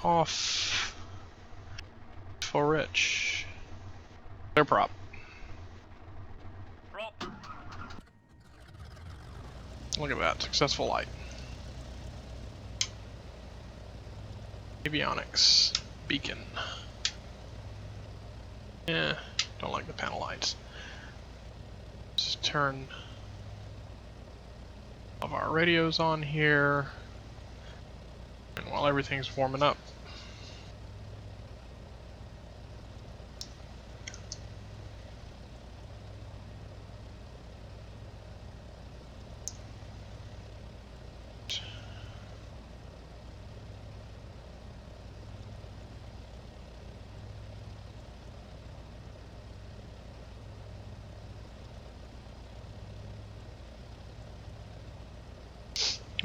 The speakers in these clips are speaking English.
off for Rich. Clear prop. Look at that, successful light. Avionics, beacon. Yeah, don't like the panel lights. Just turn all of our radios on here. And while everything's warming up.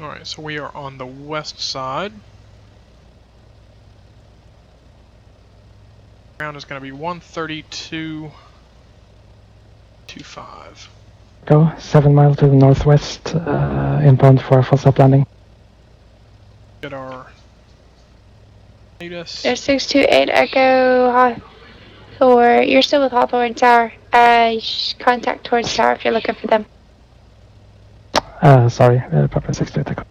Alright, so we are on the west side. Ground is going to be 132.25. Go 7 miles to the northwest, inbound for a full stop landing. Get our latest. There's 628 Echo Hawthorne. You're still with Hawthorne Tower. Contact towards tower if you're looking for them. Sorry, Papa 68 Echo.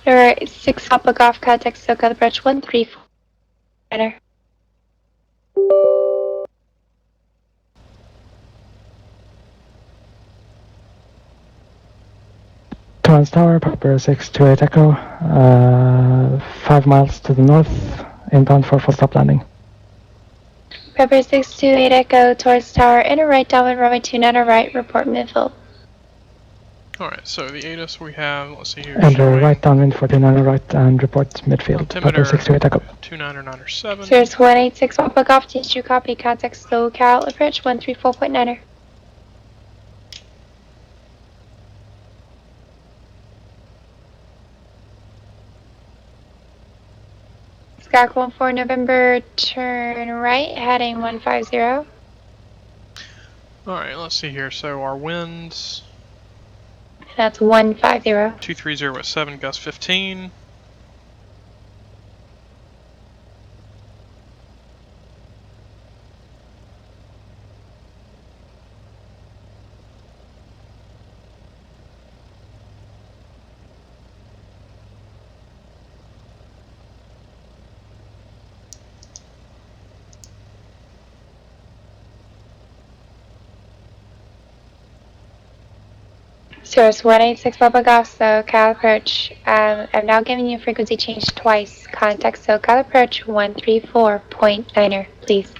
Alright, 6 Papa Golf, contact SoCal approach 134. Enter. Torrance Tower, Papa 628 Echo, 5 miles to the north, inbound for full stop landing. Pepper 628 Echo, towards tower, enter right downwind runway 29 right, report midfield. Alright, so the ATIS we have, let's see here. Enter right downwind for 29 right and report midfield. Papa 628 Echo. 29907. There's 186 Papa Golf, did you copy? Contact SoCal approach 134.9er. Skak 14 November, turn right, heading 150. Alright, let's see here. So our winds That's 150. 230 at 7, gust 15. Source 186 Papa Golf, SoCal approach. I've now given you frequency change twice. Contact SoCal approach 134.9er, please.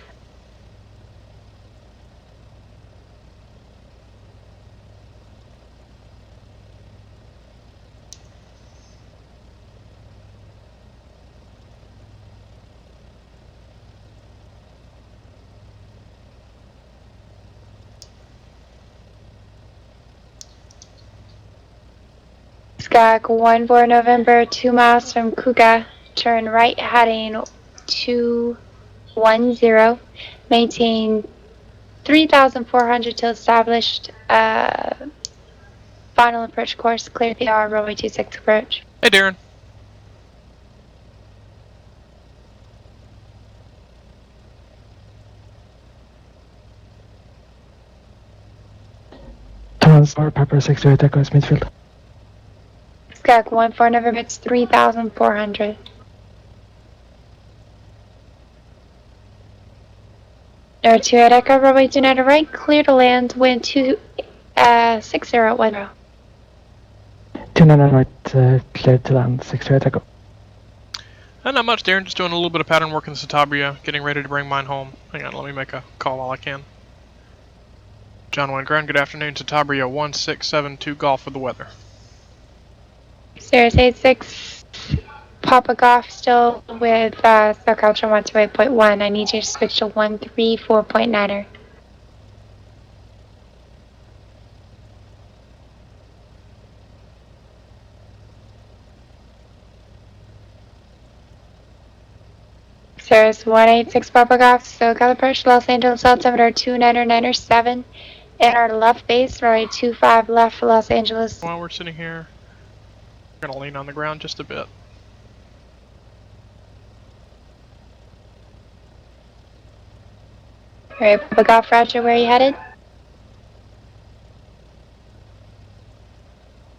Skak 14 November, 2 miles from Kuga, turn right heading 210, maintain 3,400 till established final approach course, clear PR, runway 26 approach. Hey Darren. Torrance Tower, Papa 628 Echo is midfield. Skak 14 November, it's 3,400. Number 2 at Echo, runway 29 right, clear to land, wind 6010. 29 right, cleared to land, 628 Echo. Not much, Darren. Just doing a little bit of pattern work in the Citabria, getting ready to bring mine home. Hang on, let me make a call while I can. John 1 ground, good afternoon. Citabria 1672 Golf with the weather. Sirius 86 Papa Golf still with SoCal 128.1. I need you to switch to 134.9er. Sirius 186 Papa Golf, SoCal approach Los Angeles altimeter 29907. In our left base, runway 25 left for Los Angeles. While we're sitting here, we're going to lean on the ground just a bit. Alright, Papa Golf Roger, where are you headed?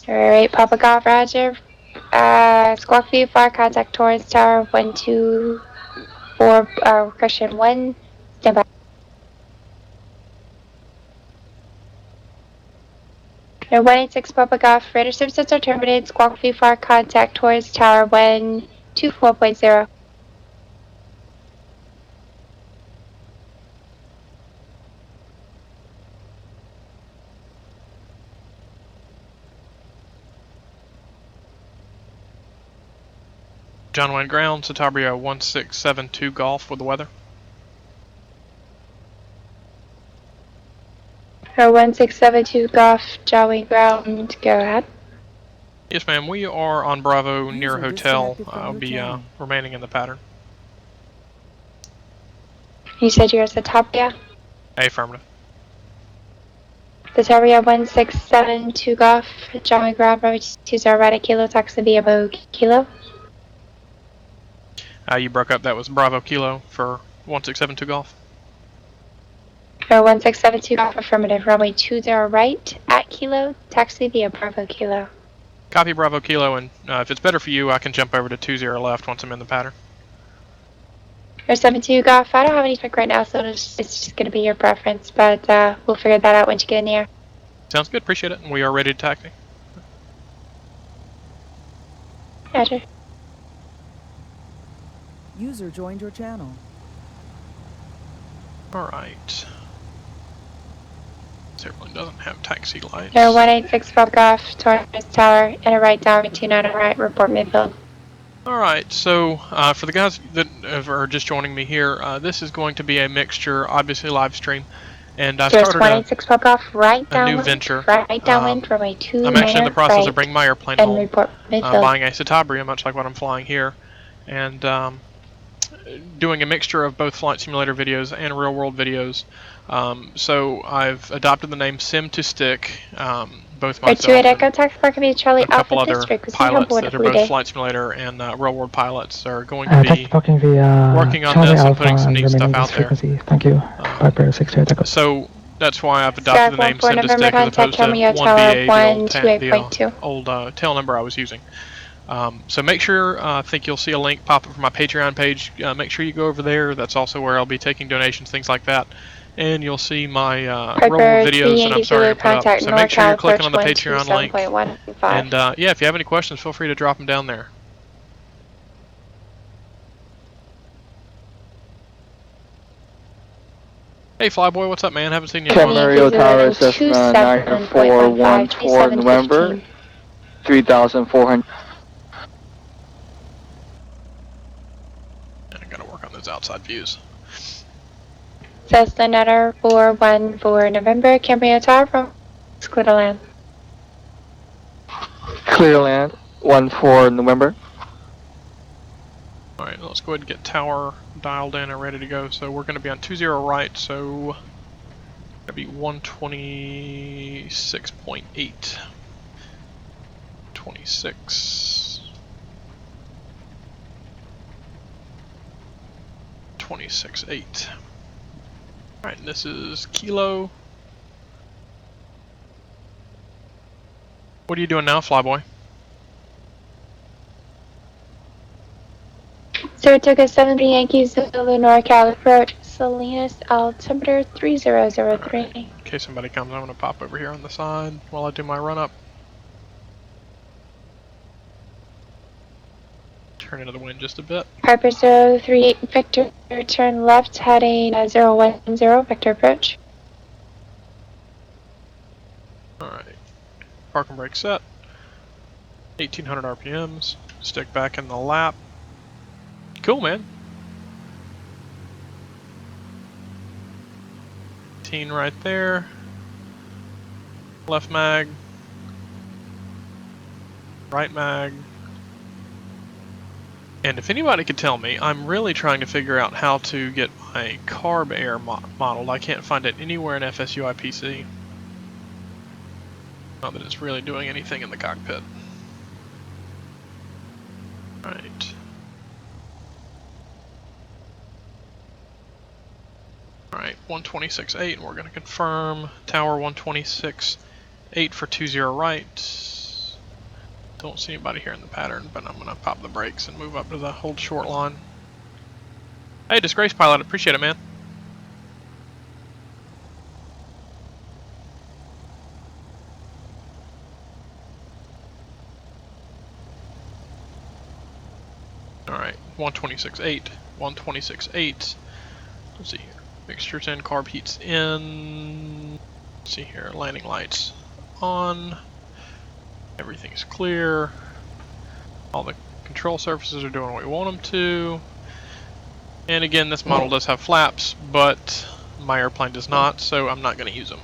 Alright, Papa Golf Roger. Squawk VFR, contact Torrance Tower 124, question 1. Stand by. 186 Papa Golf, radar services are terminated. Squawk VFR, contact Torrance Tower 124.0. John Wayne ground, Citabria 1672 Golf with the weather. 1672 Golf, John Wayne ground, go ahead. Yes, ma'am. We are on Bravo near User hotel. disconnected from I'll your be channel. remaining in the pattern. You said you're at Citabria? Affirmative. Citabria 1672 Golf, John Wayne ground, Bravo 20 Right Kilo, taxi via Bo Kilo. You broke up. That was Bravo Kilo for 1672 Golf. 1672 Golf, affirmative, runway 20 right at Kilo, taxi via Bravo Kilo. Copy Bravo Kilo, and if it's better for you, I can jump over to 20 left once I'm in the pattern. 72 Golf, I don't have any spec right now, so it's just going to be your preference, but we'll figure that out once you get in the air. Sounds good. Appreciate it. And we are ready to taxi. Roger. User joined your channel. All right. This airplane doesn't have taxi lights. 186 Pop Golf, Torrance Tower, and a right down, 29 right, report midfield. Alright, so for the guys that are just joining me here, this is going to be a mixture, obviously live stream, and I started 186 Pop Golf, right a downwind, new venture. right downwind, runway 29 I'm actually in the process right, of bringing my airplane and home, report midfield. buying a Citabria, much like what I'm flying here, and doing a mixture of both flight simulator videos and real world videos. So I've adopted the name Sim to Stick, both myself 28 Echo, and taxi park be Charlie a couple Alpha other District, was pilots board that are Blue both Day. flight simulator and real world pilots are going to Taxi be parking via working on Charlie this and Alpha putting some and neat stuff remaining out this there. frequency. Thank you. Piper 68 Echo. So that's why I've adopted the name Skype 14 Sim to November, Stick as contact opposed to Romeo 1BA, Tower the 128.2. old tail number I was using. So make sure, I think you'll see a link pop up from my Patreon page. Make sure you go over there. That's also where I'll be taking donations, things like that. And you'll see my real world videos that I'm starting to put up. Contact So make sure you're NorCal, clicking on the approach Patreon link. 127.15. And yeah, if you have any questions, feel free to drop them down there. Hey Flyboy, what's up, man? Haven't seen you in a while. Citabria Tower Cessna 9414 November, 3,400. I gotta work on those outside views. Cessna Nutter 414 November, Cambria Tower from Squidland. Clear land, 14 November. Alright, let's go ahead and get tower dialed in and ready to go. So we're going to be on 20 right, so that'll be 126.8. 26. 26.8. Alright, this is Kilo. What are you doing now, Flyboy? Saratoga 70 Yankees, Zulu NorCal, approach Salinas, altimeter 3003. Right. In case somebody comes, I'm going to pop over here on the side while I do my run up. Turn into the wind just a bit. Piper 038 Victor, turn left heading 010, Victor approach. Alright. Park and brake set. 1800 RPMs. Stick back in the lap. Cool, man. 18 right there. Left mag. Right mag. And if anybody could tell me, I'm really trying to figure out how to get my carb air modeled. I can't find it anywhere in FSUI PC. Not that it's really doing anything in the cockpit. Right. Alright. 126.8, and we're going to confirm tower 126.8 for 20 right. Don't see anybody here in the pattern, but I'm going to pop the brakes and move up to the hold short line. Hey, Disgrace Pilot, appreciate it, man. Alright, 126.8, 126.8. Let's see here. Mixture's in, carb heat's in. Let's see here, landing lights on. Everything's clear. All the control surfaces are doing what we want them to. And again, this model does have flaps, but my airplane does not, so I'm not going to use them.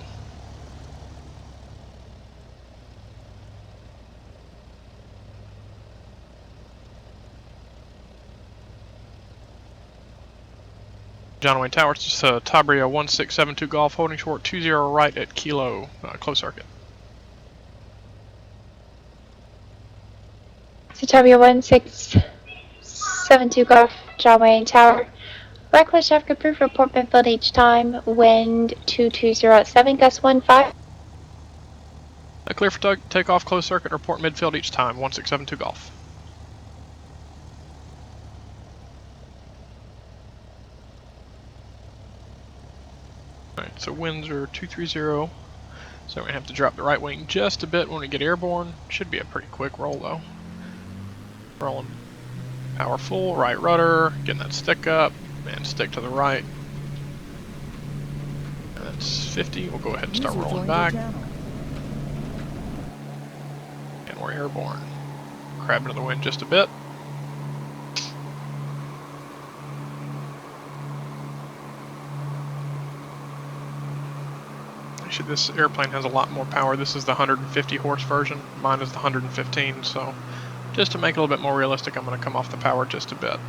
John Wayne Towers, Citabria 1672 Golf, holding short 20 right at Kilo, close circuit. Citabria 1672 Golf, John Wayne Tower. Reckless traffic approved, report midfield each time. Wind 220 at 7, gust 15. Clear for takeoff, close circuit, report midfield each time, 1672 Golf. Alright, so winds are 230, so we're going to have to drop the right wing just a bit when we get airborne. Should be a pretty quick roll though. Rolling power full, right rudder, getting that stick up, and stick to the right. And that's 50, we'll go ahead and start rolling back. And we're airborne. Crab into the wind just a bit. Actually, this airplane has a lot more power. This is the 150 horse version. Mine is the 115, so just to make it a little bit more realistic, I'm going to come off the power just a bit.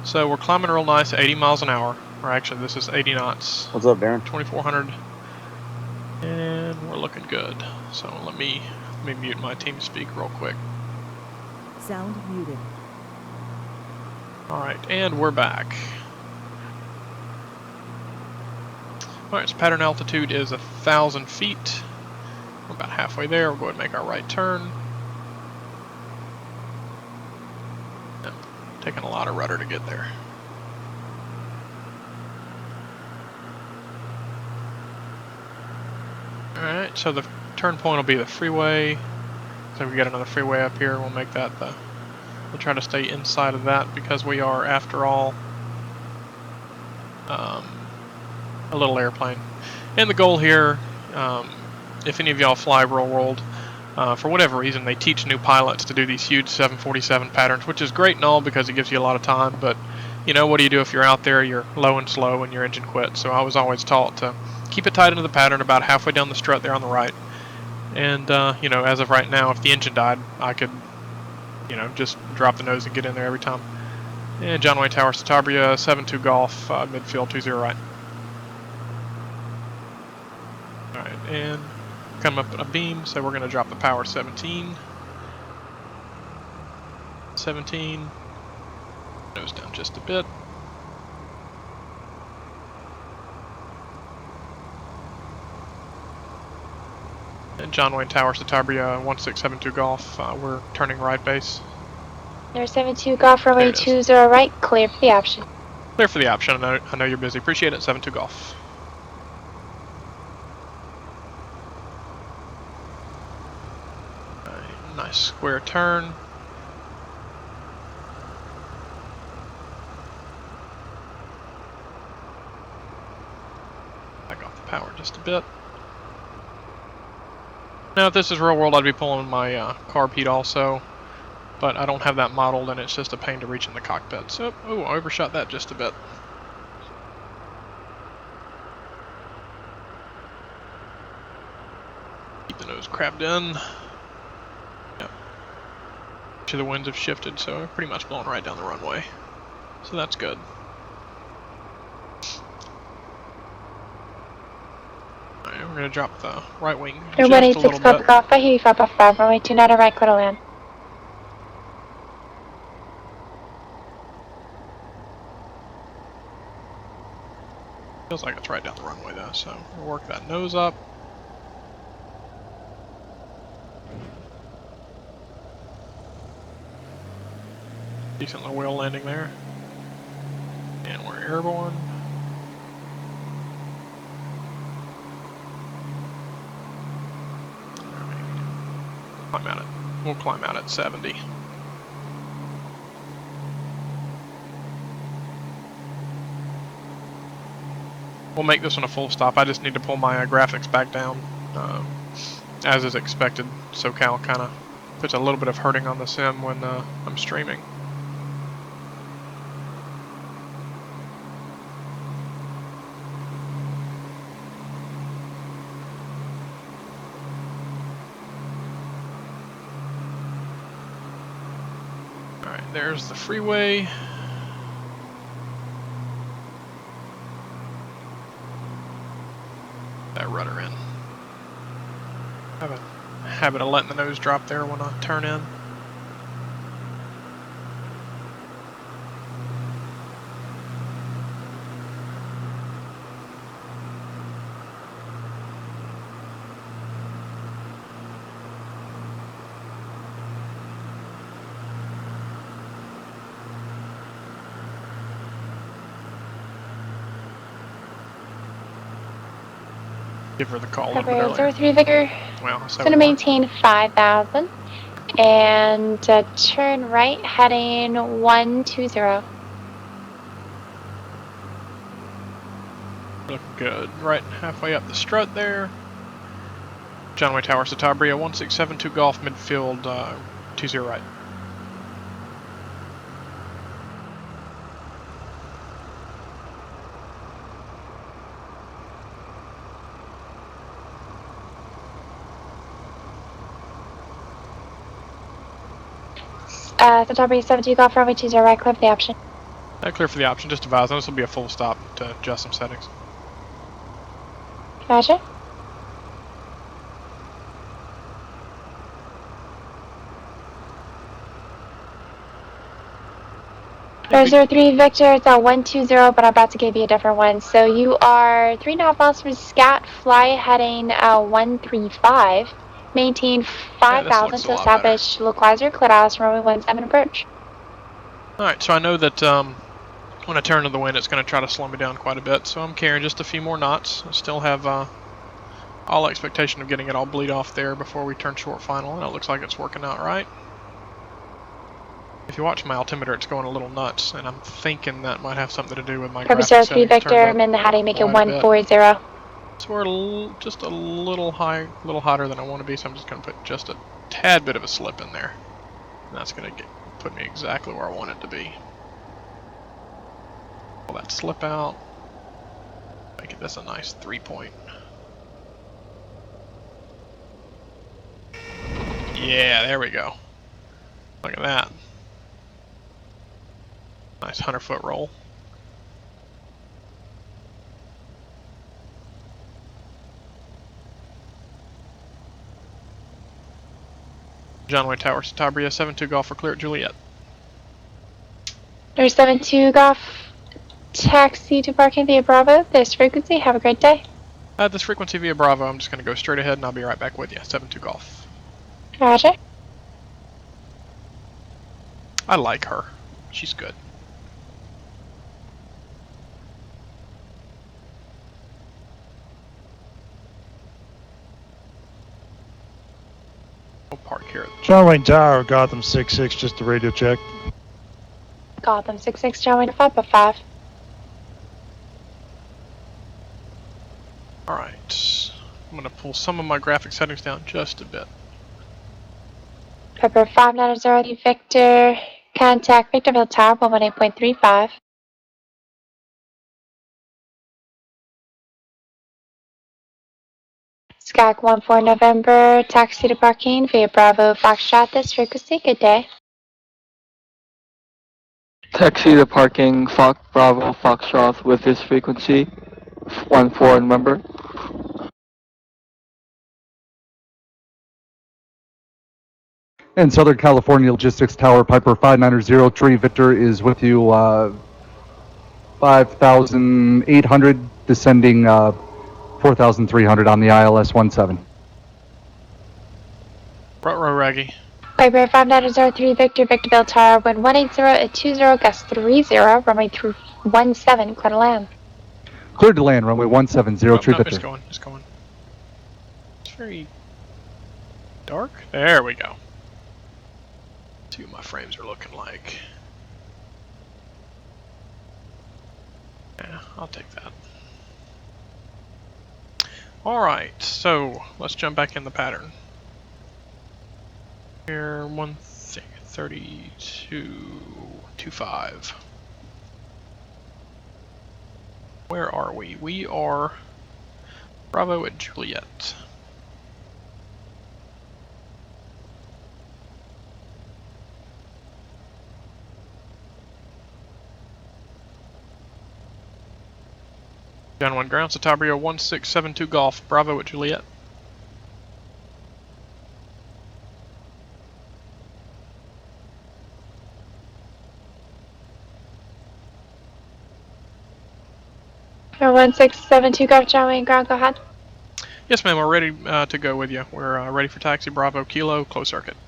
So we're climbing real nice at 80 miles an hour. Or actually, this is 80 knots. What's up, Darren? 2400. And we're looking good. So let me mute my team speak real quick. Sound muted. Alright, and we're back. Alright, so pattern altitude is 1,000 feet. We're about halfway there. We'll go ahead and make our right turn. Yep, taking a lot of rudder to get there. Alright, so the turn point will be the freeway. So we got another freeway up here. We'll make that we'll try to stay inside of that because we are, after all, a little airplane. And the goal here, if any of y'all fly real world, for whatever reason, they teach new pilots to do these huge 747 patterns, which is great and all because it gives you a lot of time, but you know, what do you do if you're out there, you're low and slow and your engine quits? So I was always taught to keep it tight into the pattern about halfway down the strut there on the right. And, you know, as of right now, if the engine died, I could, you know, just drop the nose and get in there every time. And John Wayne Tower, Citabria, 7-2 Golf, midfield 20 right. Alright, and come up a beam, so we're going to drop the power 17. 17. Nose down just a bit. And John Wayne Tower, Citabria, 1672 Golf, we're turning right base. There's 72 Golf, runway 20 right, clear for the option. Clear for the option, I know you're busy. Appreciate it, 72 Golf. Right, nice square turn. Back off the power just a bit. Now, if this is real world, I'd be pulling my carb heat also, but I don't have that modeled, and it's just a pain to reach in the cockpit. So, oh, I overshot that just a bit. Keep the nose crabbed in. Yep. Actually, the winds have shifted, so we're pretty much blowing right down the runway. So that's good. Alright, we're going to drop the right wing just a little 186 Papa bit. Golf, I hear you 555, runway 29 right, clear to land. Feels like it's right down the runway though, so we'll work that nose up. Decent little wheel landing there. And we're airborne. Climb out it. We'll climb out at 70. We'll make this one a full stop. I just need to pull my graphics back down, as is expected. SoCal kind of puts a little bit of hurting on the sim when I'm streaming. Alright, there's the freeway. That rudder in. I have a habit of letting the nose drop there when I turn in. Give her the call a little bit earlier. Pepper 03 Victor. Well, It's going to maintain 5,000 and turn right heading 120. Looking good. Right halfway up the strut there. John Wayne Tower, Citabria, 1672 Golf, midfield, 20 right. Citabria 72 Golf, runway 20 right, clear for the option. Clear for the option, just advise. This will be a full stop to adjust some settings. Gotcha. There's 03 Victor, it's a 120, but I'm about to give you a different one. So you are 3.5 miles from Scat, fly heading 135. Maintain 5,000 to establish localizer, clear house, runway 17 approach. Alright, so I know that when I turn to the wind, it's going to try to slow me down quite a bit, so I'm carrying just a few more knots. I still have all expectation of getting it all bleed off there before we turn short final, and it looks like it's working out right. If you watch my altimeter, it's going a little nuts, and I'm thinking that might have something to do with my graphics settings. 03 Victor, I'm in the heading, make it 140. So we're just a little high, a little hotter than I want to be, so I'm just going to put just a tad bit of a slip in there. And that's going to put me exactly where I want it to be. Pull that slip out. Make this a nice 3-point. Yeah, there we go. Look at that. Nice 100-foot roll. John Wayne Tower, Citabria, 72 Golf for clear at Juliet. There's 72 Golf, taxi to parking via Bravo, this frequency, have a great day. This frequency via Bravo, I'm just going to go straight ahead and I'll be right back with you, 72 Golf. Roger. I like her. She's good. We'll park here. John Wayne Tower, Gotham 66, just a radio check. Gotham 66, John Wayne 5x5. Alright. I'm going to pull some of my graphic settings down just a bit. Pepper 590 Victor, contact Victorville Tower 118.35. Skag 14 November, taxi to parking via Bravo Foxtrot, this frequency, good day. Taxi to parking, Bravo Foxtrot with this frequency, 14 November. And Southern California Logistics Tower, Piper 590, Tree Victor is with you, 5,800 descending 4,300 on the ILS-17. Front row, Raggy. Vibrator 5903 Victor, Victor Bill Tower, wind 180 at 20, gust 30, runway through 17, clear to land. Cleared to land, runway 170, Oh, true no, it's Victor. going, it's going. It's very dark. There we go. See what my frames are looking like. Yeah, I'll take that. Alright, so let's jump back in the pattern. Here, 132.25. Where are we? We are Bravo at Juliet. John 1 ground, Citabria 1672 Golf, Bravo at Juliet. Air 1672 Golf, John Wayne ground, go ahead. Yes, ma'am, we're ready to go with you. We're ready for taxi, Bravo Kilo, close circuit.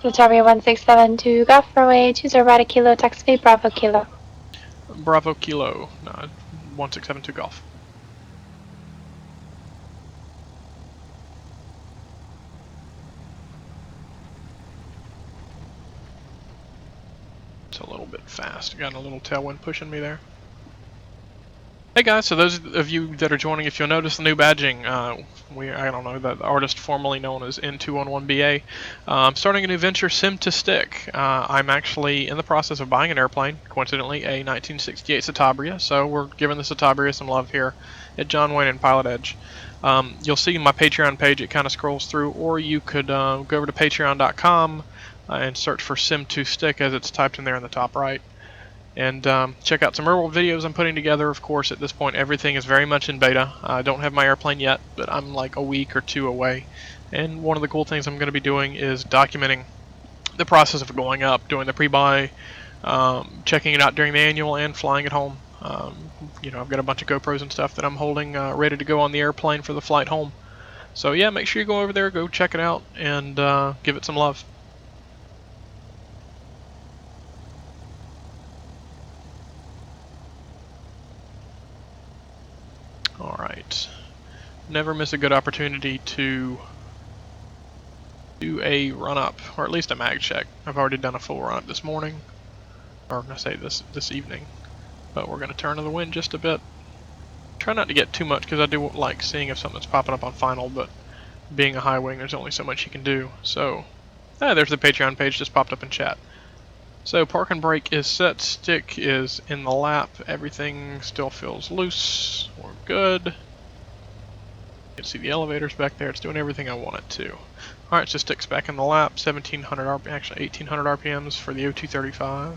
Citabria 1672 Golf, runway 20 right at Kilo, taxi speed, Bravo Kilo. Bravo Kilo, 1672 Golf. It's a little bit fast. Got a little tailwind pushing me there. Hey guys, so those of you that are joining, if you'll notice the new badging, I don't know, the artist formerly known as N211BA, starting a new venture, Sim to Stick. I'm actually in the process of buying an airplane, coincidentally a 1968 Citabria, so we're giving the Citabria some love here at John Wayne and PilotEdge. You'll see my Patreon page, it kind of scrolls through, or you could go over to patreon.com and search for Sim to Stick as it's typed in there in the top right. And check out some real videos I'm putting together. Of course, at this point, everything is very much in beta. I don't have my airplane yet, but I'm like a week or two away. And one of the cool things I'm going to be doing is documenting the process of going up, doing the pre-buy, checking it out during the annual, and flying it home. You know, I've got a bunch of GoPros and stuff that I'm holding ready to go on the airplane for the flight home. So yeah, make sure you go over there, go check it out, and give it some love. Alright, never miss a good opportunity to do a run-up, or at least a mag check. I've already done a full run-up this morning, or I say this evening, but we're going to turn to the wind just a bit. Try not to get too much, because I do like seeing if something's popping up on final, but being a high wing, there's only so much you can do. So, there's the Patreon page, just popped up in chat. So park and brake is set, stick is in the lap, everything still feels loose, we're good. You can see the elevators back there, it's doing everything I want it to. Alright, so stick's back in the lap, 1700 actually 1800 RPMs for the O235.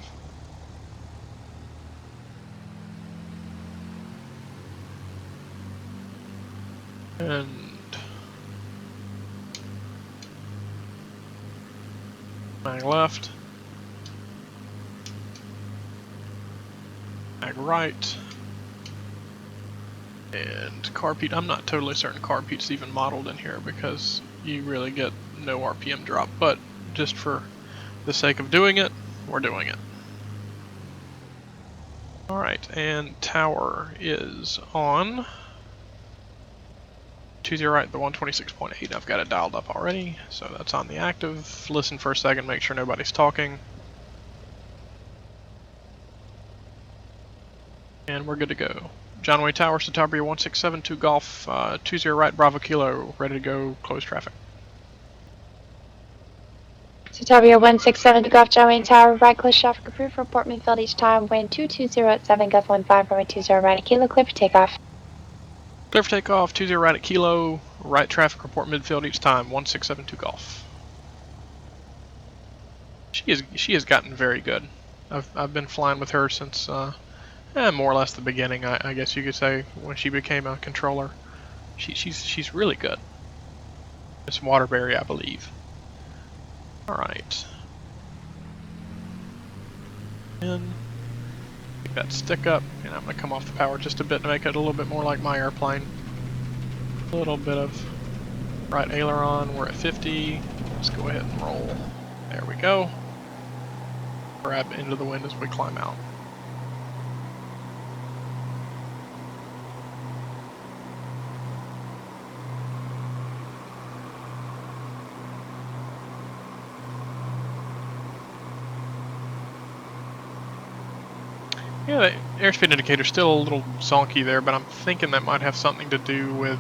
And mag left. Mag right. And carb heat, I'm not totally certain carb heat's even modeled in here because you really get no RPM drop, but just for the sake of doing it, we're doing it. Alright, and tower is on 20 right, the 126.8. I've got it dialed up already, so that's on the active. Listen for a second, make sure nobody's talking. And we're good to go. John Wayne Tower, Citabria 1672 Golf, 20 right, Bravo Kilo, ready to go, close traffic. Citabria 167 Golf, John Wayne Tower, right, close traffic approved, report midfield each time, wind 220 at 7, gust 15, runway 20 right at Kilo, clear for takeoff. Clear for takeoff, 20 right at Kilo, right traffic, report midfield each time, 1672 Golf. She has gotten very good. I've been flying with her since more or less the beginning, I guess you could say, when she became a controller. She's really good. Miss Waterbury, I believe. Alright. In. Pick that stick up, and I'm going to come off the power just a bit to make it a little bit more like my airplane. A little bit of right aileron, we're at 50. Let's go ahead and roll. There we go. Grab into the wind as we climb out. Yeah, the airspeed indicator's still a little zonky there, but I'm thinking that might have something to do with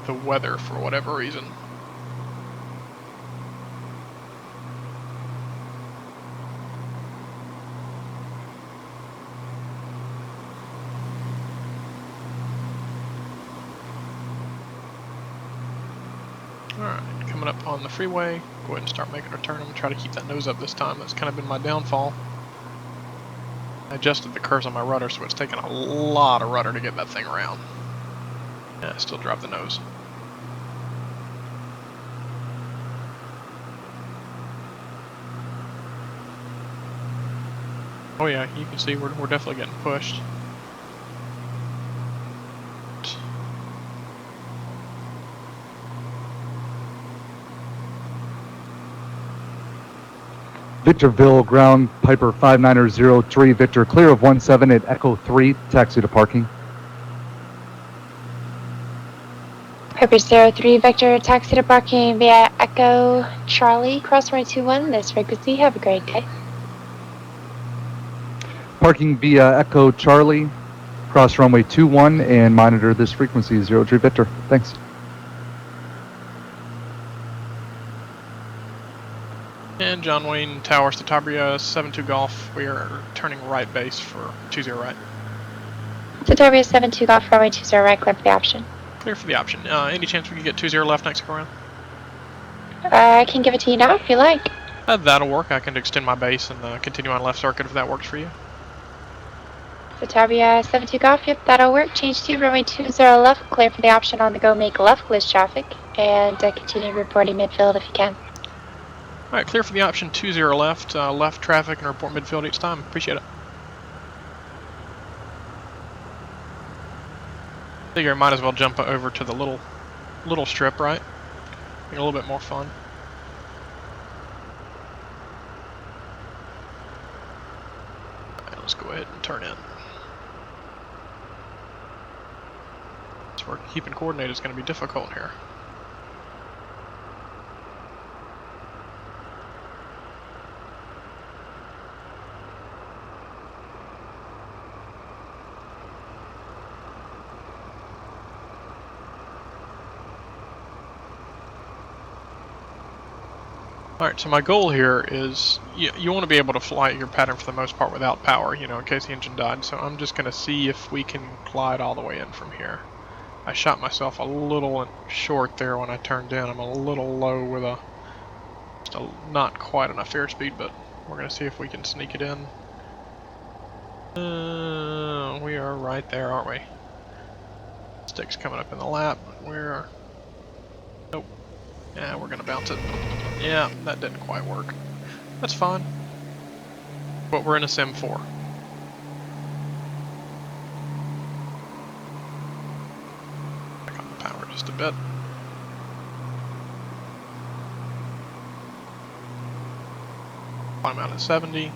the weather for whatever reason. Alright, coming up on the freeway, go ahead and start making a turn. I'm going to try to keep that nose up this time. That's kind of been my downfall. I adjusted the curves on my rudder, so it's taken a lot of rudder to get that thing around. Yeah, I still drop the nose. Oh yeah, you can see we're definitely getting pushed. Victorville, ground, Piper 5903, Victor, clear of 17 at Echo 3, taxi to parking. Piper 03 Victor, taxi to parking via Echo Charlie, cross runway 21, this frequency. Have a great day. Parking via Echo Charlie, cross runway 21, and monitor this frequency, 03 Victor. Thanks. And John Wayne Towers, Citabria 72 Golf. We are turning right base for 20 right. Citabria 72 Golf, runway 20 right, clear for the option. Clear for the option. Any chance we could get 20 left next go around? I can give it to you now if you like. That'll work. I can extend my base and continue on left circuit if that works for you. Citabria 72 Golf, yep, that'll work. Change to runway 20 left, clear for the option on the go, make left glitch traffic, and continue reporting midfield if you can. Alright, clear for the option 20 left, left traffic and report midfield each time. Appreciate it. Figure I might as well jump over to the little strip, right? Make it a little bit more fun. Alright, let's go ahead and turn in. So we're keeping coordinate is going to be difficult here. Alright, so my goal here is, you want to be able to fly your pattern for the most part without power, you know, in case the engine died. So I'm just going to see if we can glide all the way in from here. I shot myself a little short there when I turned in. I'm a little low with not quite enough airspeed, but we're going to see if we can sneak it in. We are right there, aren't we? Stick's coming up in the lap. Nope. Yeah, we're going to bounce it. Yeah, that didn't quite work. That's fine. But we're in a Sim 4. Back on the power just a bit. Climb out at 70.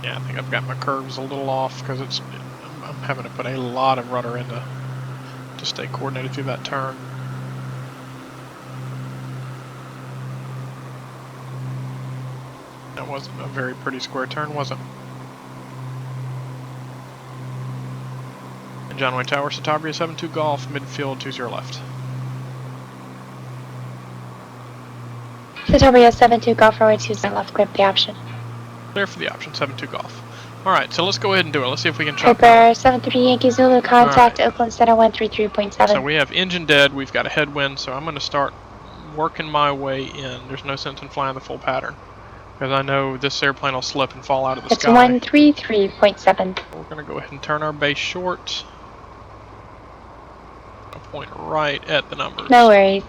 Yeah, I think I've got my curves a little off because I'm having to put a lot of rudder in to stay coordinated through that turn. That wasn't a very pretty square turn, was it? And John Wayne Tower, Citabria 72 Golf, midfield 20 left. Citabria 72 Golf, runway 20 left, clear for the option. Clear for the option, 7-2 Golf. Alright, so let's go ahead and do it. Let's see if we can chop Piper 73 Yankee Zulu, contact Alright. Oakland Center 133.7. So we have engine dead, we've got a headwind, so I'm going to start working my way in. There's no sense in flying the full pattern, because I know this airplane will slip and fall out of the It's sky. 133.7. We're going to go ahead and turn our base short. I'll point right at the numbers. No worries.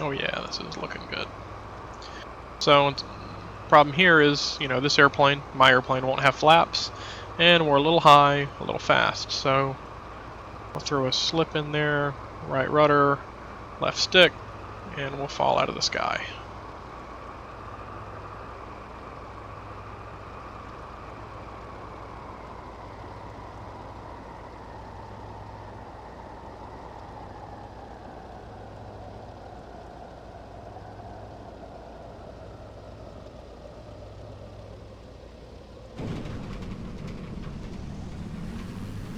Oh yeah, this is looking good. So, problem here is, you know, this airplane, my airplane, won't have flaps, and we're a little high, a little fast. So, I'll throw a slip in there, right rudder, left stick, and we'll fall out of the sky.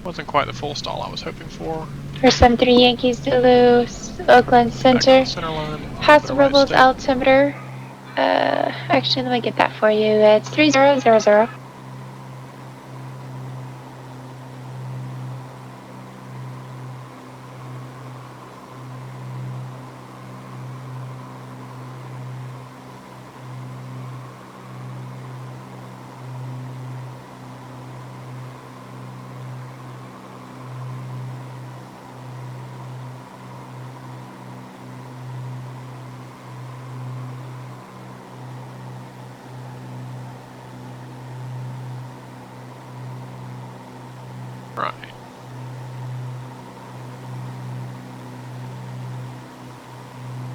Wasn't quite the full stall I was hoping for. For 73 Yankee Zulu, Oakland Back to Center. the center line. Pass put the a right Rebels stick. altimeter. Actually, let me get that for you. It's 3000. Right.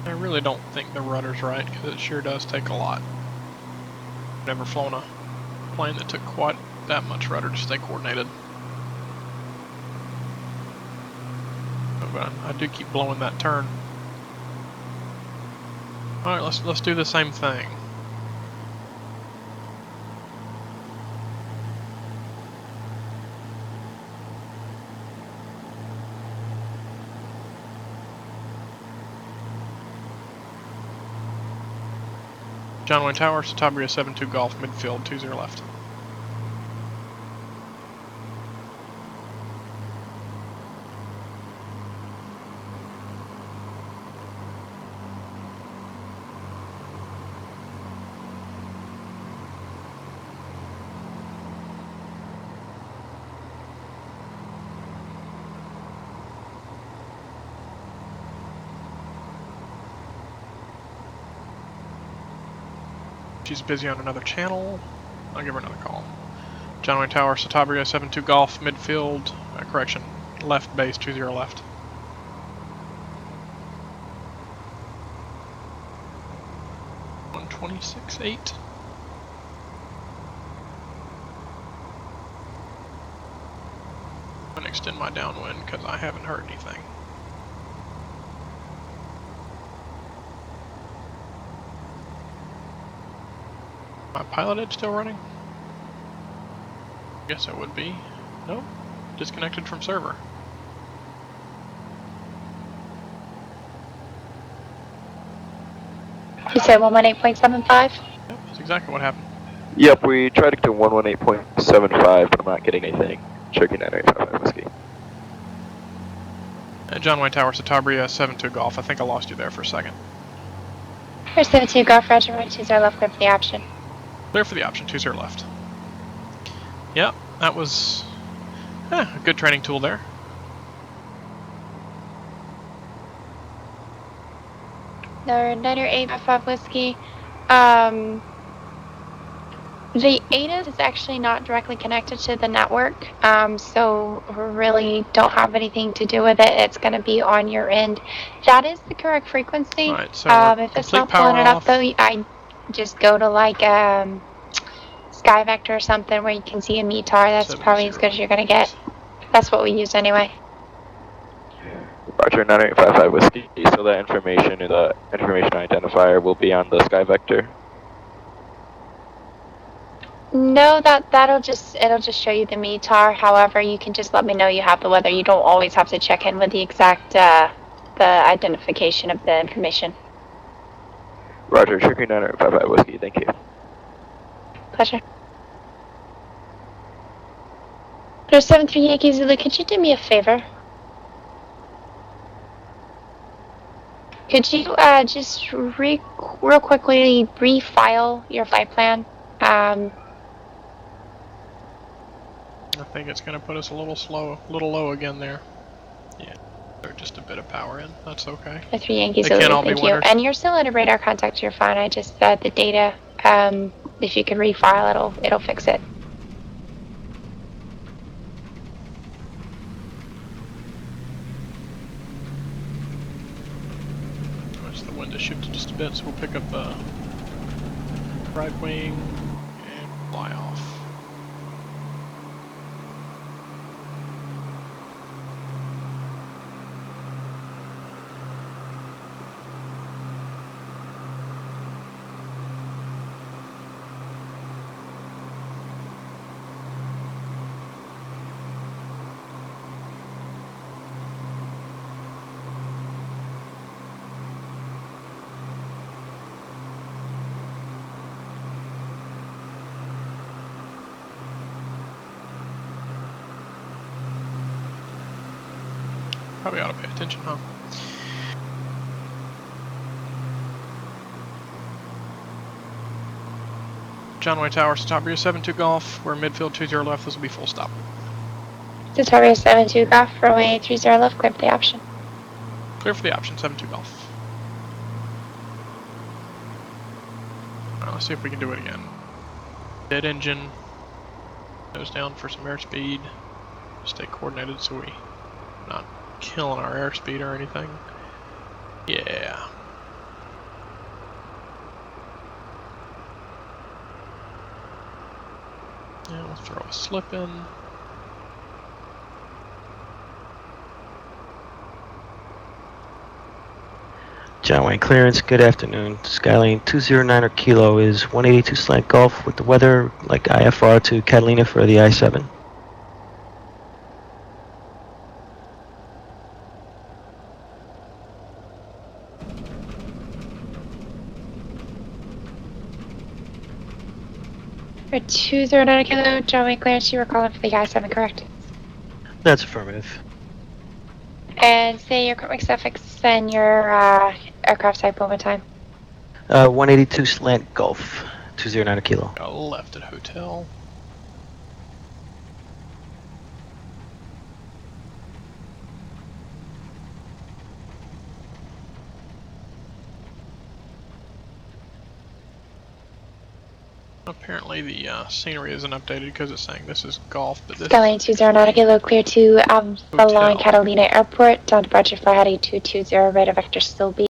I really don't think the rudder's right, because it sure does take a lot. Never flown a plane that took quite that much rudder to stay coordinated. But I do keep blowing that turn. Alright, let's do the same thing. John Wayne Tower, Citabria 7-2 Golf, midfield, 20 left. She's busy on another channel. I'll give her another call. John Wayne Tower, Citabria 7-2 Golf, midfield, correction, left base, 20 left. $126.8. I'm gonna extend my downwind because I haven't heard anything. My PilotEdge still running? Guess it would be. Nope. Disconnected from server. You said 118.75? Yep, that's exactly what happened. Yep, we tried to get to 118.75, but I'm not getting anything. Cherokee 9855 Whiskey. John Wayne Tower, Citabria 7-2 Golf. I think I lost you there for a second. For 72 Golf, Roger, 20 left, clear for the option. Clear for the option, 20 left. Yep, that was a good training tool there. The Niner 855 Whiskey. The ATIS is actually not directly connected to the network, so we really don't have anything to do with it. It's going to be on your end. That is the correct frequency. Alright, so we're if it's complete not pulling power it up, off. though, I just go to like Sky Vector or something where you can see a METAR. That's probably as good as you're going to get. That's what we use anyway. Roger 9855 Whiskey. So that information, the information identifier, will be on the Sky Vector. No, it'll just show you the METAR. However, you can just let me know you have the weather. You don't always have to check in with the exact the identification of the information. Roger, Cherokee 9855 Whiskey. Thank you. Pleasure. There's 73 Yankee Zulu, could you do me a favor? Could you just real quickly refile your flight plan? I think it's going to put us a little low again there. Yeah, they're just a bit of power in. That's okay. The 3 Yankee They Zulu, can't all be thank you. winners. And you're still at a radar contact, you're fine. I just the data, if you could refile, it'll fix it. The wind has shifted just a bit, so we'll pick up right wing and fly off. Probably ought to pay attention, huh? John Way Tower, Citabria 7-2 Golf. We're midfield 20 left. This will be full stop. Citabria 72 Golf, runway 30 left, clear for the option. Clear for the option, 7-2 Golf. Alright, let's see if we can do it again. Dead engine. Nose down for some airspeed. Stay coordinated so we not killing our airspeed or anything. Yeah. Yeah, we'll throw a slip in. John Wayne clearance, good afternoon. Skylane 209er Kilo is 182 slant Golf with the weather like IFR to Catalina for the I-7. For 209 Kilo, John Wayne clearance, you were calling for the I-7, correct? That's affirmative. And say your quick suffix and your aircraft type one more time. 182 slant Golf, 209er Kilo. Got left at hotel. Apparently the scenery isn't updated because it's saying this is Golf, but this Skylane 209 Kilo, clear to Avalon Hotel. Catalina Airport, down departure flight heading 220, radar vector still be